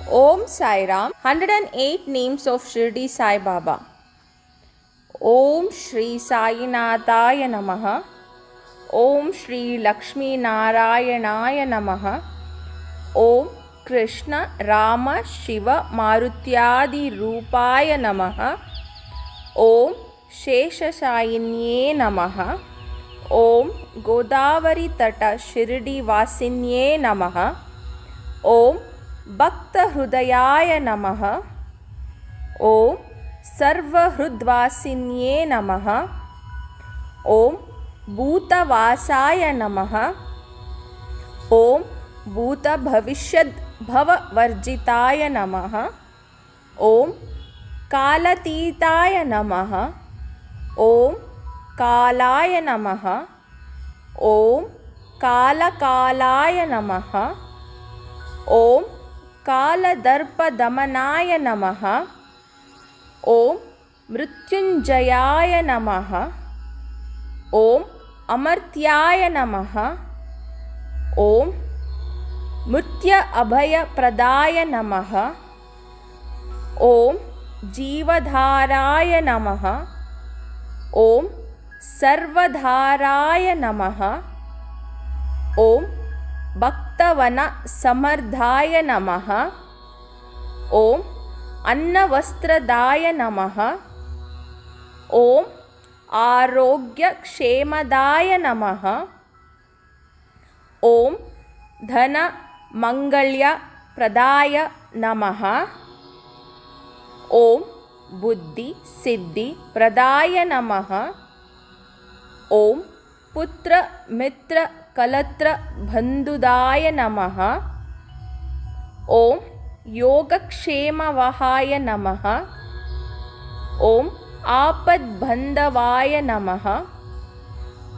Om Sai Ram. 108 names of Shirdi Sai Baba. Om Shri Sai Nathaya Namaha. Om Shri Lakshmi Narayanaya Namaha. Om Krishna Rama Shiva Marutyadi Rupaya Namaha. Om Sheshashayinye Namaha. Om Godavari Tata Shirdi Vasinye Namaha. Om Bhakta Hrudayaya Namaha. Om Sarva Hrudvasinye Namaha. Om Bhuta Vasaya Namaha. Om Bhuta Bhavishyad Bhava Varjitaya Namaha. Om Kalatitaya Namaha. Om Kalaya Namaha. Om Kalakalaya Namaha. Om Kaladarpa Damanaya Namaha. Om Mrityunjayaya Namaha. Om Amartyaya Namaha. Om Mritya Abhaya Pradaya Namaha. Om Jivadharaya Namaha. Om Sarvadharaya Namaha. Om Bhaktavana Samardhaya Namaha. Om Annavastradaya Namaha. Om Arogya Kshemadaya Namaha. Om Dhana Mangalya Pradaya Namaha. Om Buddhi Siddhi Pradaya Namaha. Om Putra Mitra Kalatra Bandhudaya Namaha. Om Yogakshema Vahaya Namaha. Om Apad Bandhavaya Namaha.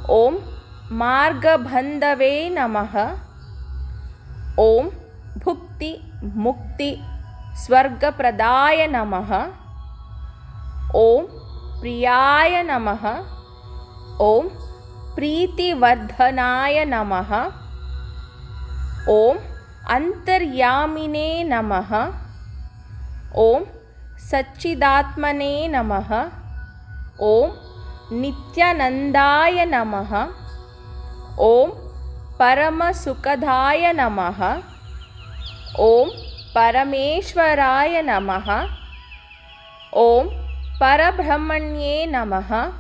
Om Marga Bandhave Namaha. Om Bhukti Mukti Swarga Pradaya Namaha. Om Priyaya Namaha. Om Preeti Vardhanaya Namaha. Om Antaryamine Namaha. Om Satchidatmane Namaha. Om Nityanandaya Namaha. Om Paramasukadhaya Namaha. Om Parameshwaraya Namaha. Om Parabrahmanye Namaha.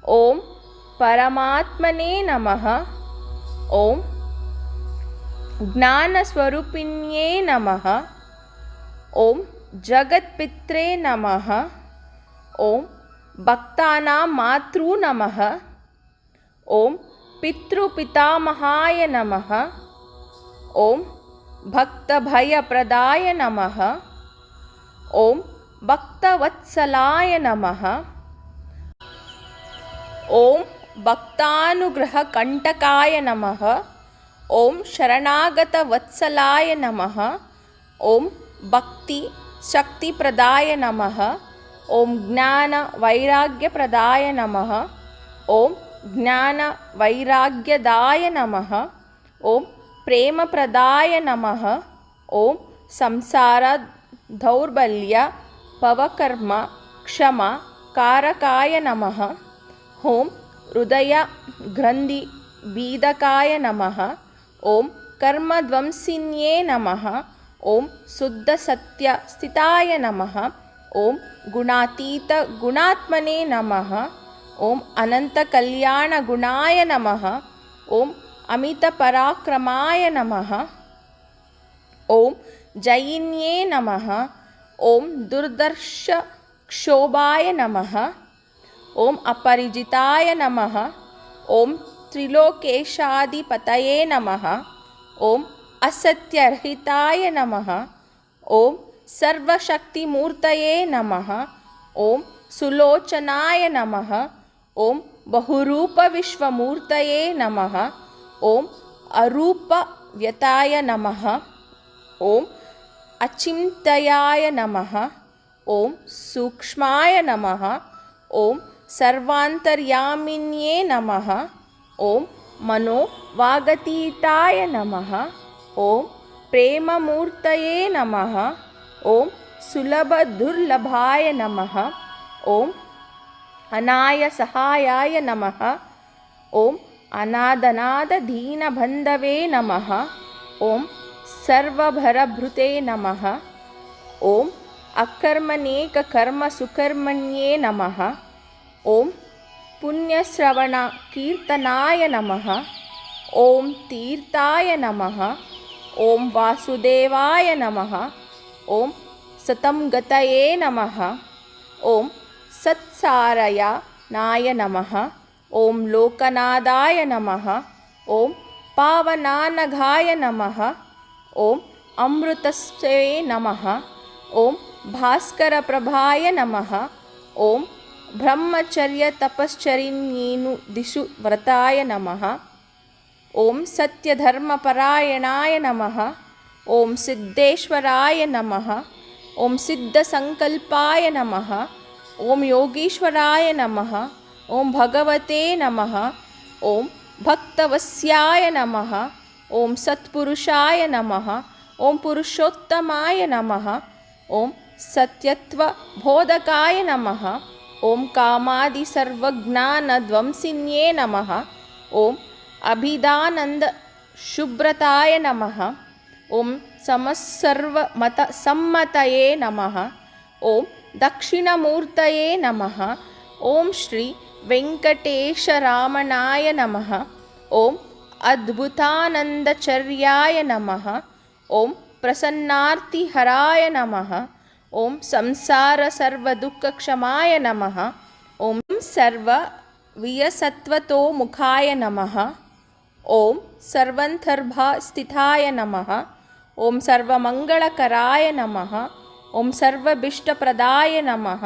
Om Paramatmane Namaha. Om Gnanaswarupinye Namaha. Om Jagatpitre Namaha. Om Bhaktana Matru Namaha. Om Pitru Pitamahaya Namaha. Om Bhakta Bhaya Pradaya Namaha. Om Bhakta Vatsalaya Namaha. Om Bhaktanugraha Kantakaya Namaha. Om Sharanagata Vatsalaya Namaha. Om Bhakti Shakti Pradaya Namaha. Om Gnana Vairagya Pradaya Namaha. Om Gnana Vairagyadaya Namaha. Om Prema Pradaya Namaha. Om Samsara Dhaurbalya Pavakarma Kshama Karakaya Namaha. Om Rudaya Grandhi Bidakaya Namaha. Om Karma Dvamsinye Namaha. Om Suddha Satya Stitaya Namaha. Om Gunatita Gunatmane Namaha. Om Ananta Kalyana Gunaya Namaha. Om Amita Parakramaya Namaha. Om Jayinye Namaha. Om Durdarsha Kshobhaya Namaha. Om Aparijitaya Namaha. Om Trilokeshadi Pataye Namaha. Om Asatyarhitaya Namaha. Om Sarva Shakti Murtaye Namaha. Om Sulochanaya Namaha. Om Bahurupa Vishwamurtaye Namaha. Om Arupa Vyataya Namaha. Om Achimtayaya Namaha. Om Sukshmaya Namaha. Om Sarvantaryaminye Namaha. Om Mano Vagatitaya Namaha. Om ಪ್ರೇಮಮೂರ್ತಯೇ ನಮಃ. ಓಂ ಸುಲಭದುರ್ಲಭಾಯ ನಮಃ. ಓಂ ಅನಾಯ ಸಹಾಯಾಯ ನಮಃ. ಓಂ ಅನಾದನಾದ ದೀನಬಂಧವೇ ನಮಃ. ಓಂ ಸರ್ವಭರಭೃತೆ ನಮಃ. ಓಂ ಅಕರ್ಮನೇಕ ಕರ್ಮ ಸುಕರ್ಮಣ್ಯೇ ನಮಃ. ಓಂ ಪುಣ್ಯಶ್ರವಣ ಕೀರ್ತನಾಯ ನಮಃ. ಓಂ ತೀರ್ಥಾಯ ನಮಃ. ಓಂ ವಾಸುದೇವಾಯ ನಮಃ. ಓಂ ಸತಂ ಗತಯೇ ನಮಃ. ಓಂ ಸತ್ಸಾರಯ ನಾಯ ನಮಃ. ಓಂ ಲೋಕನಾದಾಯ ನಮಃ. ಓಂ ಪಾವನಾನಘಾಯ ನಮಃ. ಓಂ ಅಮೃತಸ್ವೇ ನಮಃ. ಓಂ ಭಾಸ್ಕರ ಪ್ರಭಾಯ ನಮಃ. ಓಂ ಬ್ರಹ್ಮಚರ್ಯ ತಪಶ್ಚರಿಣ್ಯೇನು ದಿಶು ವ್ರತಾಯ ನಮಃ. ಓಂ ಸತ್ಯಧರ್ಮಪರಾಯಣಾಯ ನಮಃ. ಓಂ ಸಿದ್ಧೇಶ್ವರಾಯ ನಮಃ. ಓಂ ಸಿದ್ಧಸಂಕಲ್ಪಾಯ ನಮಃ. ಓಂ ಯೋಗೀಶ್ವರಾಯ ನಮಃ. ಓಂ ಭಗವತೆ ನಮಃ. ಓಂ ಭಕ್ತವಸ್ಯಾಯ ನಮಃ. ಓಂ ಸತ್ಪುರುಷಾಯ ನಮಃ. ಓಂ ಪುರುಷೋತ್ತಮಾಯ ನಮಃ. ಓಂ ಸತ್ಯತ್ವ ಬೋಧಕಾಯ ನಮಃ. ಓಂ ಕಾಮಾದಿ ಸರ್ವಜ್ಞಾನಧ್ವಂಸಿನ್ಯೇ ನಮಃ. ಓಂ ಅಭಿದಾನಂದ ಶುಭ್ರತಾಯ ನಮಃ. ಓಂ ಸಮಸ್ಸರ್ವಮತ ಸಮ್ಮತಯೇ ನಮಃ. ಓಂ ದಕ್ಷಿಣಮೂರ್ತಯೇ ನಮಃ. ಓಂ ಶ್ರೀ ವೆಂಕಟೇಶರಾಮಣಾಯ ನಮಃ. ಓಂ ಅದ್ಭುತಾನಂದಚರ್ಯಾಯ ನಮಃ. ಓಂ ಪ್ರಸನ್ನಾರ್ತಿಹರಾಯ ನಮಃ. ಓಂ ಸಂಸಾರ ಸರ್ವದುಃಖಕ್ಷಮಾಯ ನಮಃ. ಓಂ ಸರ್ವ ವಿಯಸತ್ವತೋಮುಖಾಯ ನಮಃ. ಓಂ ಸರ್ವಂತರ್ಭಸ್ಥಿತಾಯ ನಮಃ. ಓಂ ಸರ್ವಮಂಗಳಕರಾಯ ನಮಃ. ಓಂ ಸರ್ವಭಿಷ್ಟಪ್ರದಾಯ ನಮಃ.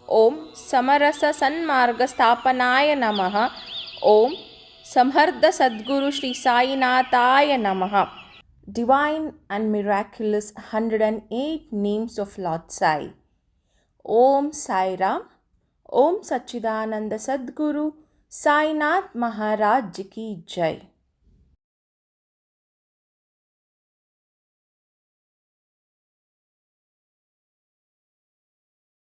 ಓಂ ಸಮರಸ ಸನ್ಮಾರ್ಗಸ್ಥಾಪನಾಯ ನಮಃ. ಓಂ ಸಮರ್ಥ ಸದ್ಗುರು ಶ್ರೀ ಸಾಯಿನಾಥಾಯ ನಮಃ. Divine and miraculous 108 names of Lord Sai. Om Sai Ram. Om Sachidananda Sadguru Sainath Maharaj Ki Jai.